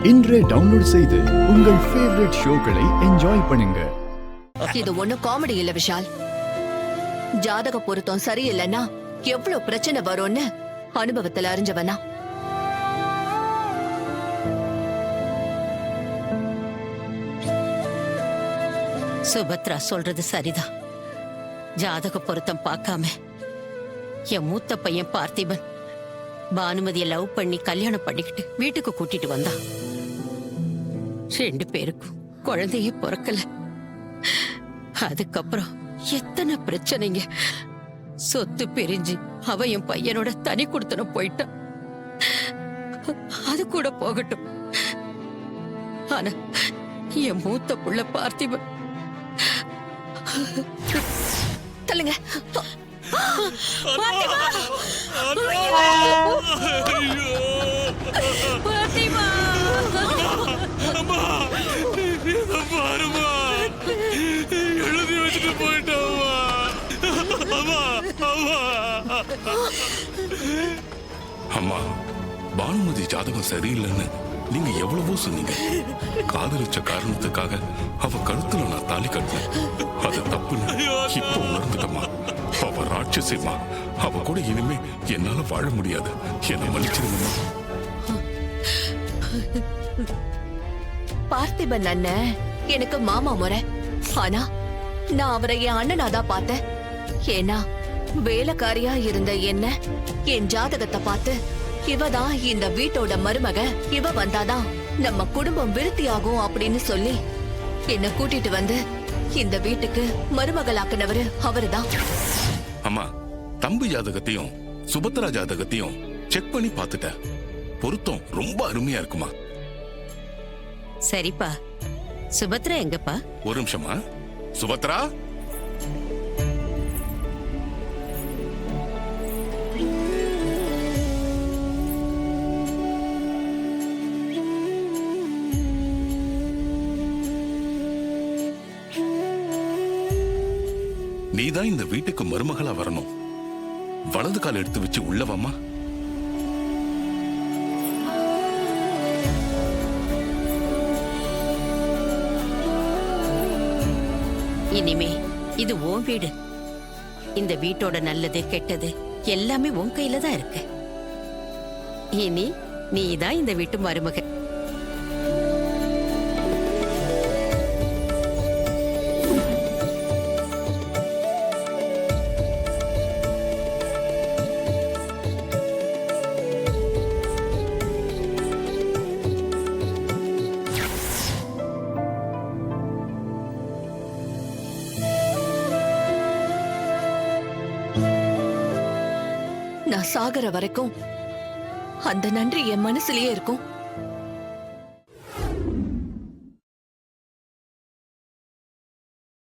இன்றே டவுன்லோட் செய்து உங்கள் ஃபேவரட் ஷோக்களை என்ஜாய் பண்ணுங்க. இது ஒண்ணு காமெடி இல்ல விஷால். ஜாதக பொருத்தம் சரியில்லைன்னா எவ்வளவு பிரச்சனை வரும்னு அனுபவத்துல அறிஞ்சவனா. சுபத்ரா சொல்றது சரிதான். ஜாதக பொருத்தம் பார்க்காம என் மூத்த பையன் பார்த்திபன் பானுமதியை லவ் பண்ணி கல்யாணம் பண்ணிக்கிட்டு வீட்டுக்கு கூட்டிட்டு வந்தான். 2 பேருக்கும் குழந்தையே பிறக்கல. அதுக்கப்புறம் எத்தனை பிரச்சனைங்க. சொத்து பிரிஞ்சு அவ என் பையனோட தனி கொடுத்தன போயிட்டான். அது கூட போகட்டும். ஆனா என் மூத்த புள்ள பார்த்திபன் தள்ளுங்க. எழுதி வச்சுட்டு போயிட்டாமா. அம்மா, பானுமதி ஜாதகம் சரியில்லைன்னு நீங்க எவ்வளவோ சொன்னீங்க. காதலிச்ச காரணத்துக்காக அவ கழுத்துல நான் தாலி கட்டினேன். அது தப்புன்னு இப்ப உணர்ந்துட்டமா. அவ ராட்சசிமா. அவ கூட இனிமே என்னால வாழ முடியாது. என்ன மன்னிச்சிருங்கம்மா. பார்த்திபன் அண்ணன் எனக்கு மாமா முறை. ஆனா நான் அவரை என் அண்ணனாதான் பார்த்தேன். ஏன்னா வேலைக்காரியா இருந்த என்ன என் ஜாதகத்தை பார்த்து இவதான் இந்த வீட்டோட மருமக, இவ வந்தாதான் நம்ம குடும்பம் விருத்தியாகும் அப்படின்னு சொல்லி என்ன கூட்டிட்டு வந்து இந்த வீட்டுக்கு மருமகளாக்குனவரு அவருதான். அம்மா, தம்பி ஜாதகத்தையும் சுபத்ரா ஜாதகத்தையும் செக் பண்ணி பார்த்துட்டேன். பொருத்தம் ரொம்ப அருமையா இருக்குமா. சரிப்பா. சுபத்ரா எங்கப்பா? ஒரு நிமிஷமா. சுபத்ரா, நீதான் இந்த வீட்டுக்கு மருமகளா வரணும். வலது கால் எடுத்து வச்சு உள்ளவாமா. இனிமே இது உன் வீடு. இந்த வீட்டோட நல்லது கெட்டது எல்லாமே உன் கையில தான் இருக்கு. இனி நீதான் இந்த வீட்டு மருமக. நான் சாகர வரைக்கும் அந்த நன்றி என் மனசுலயே இருக்கும்.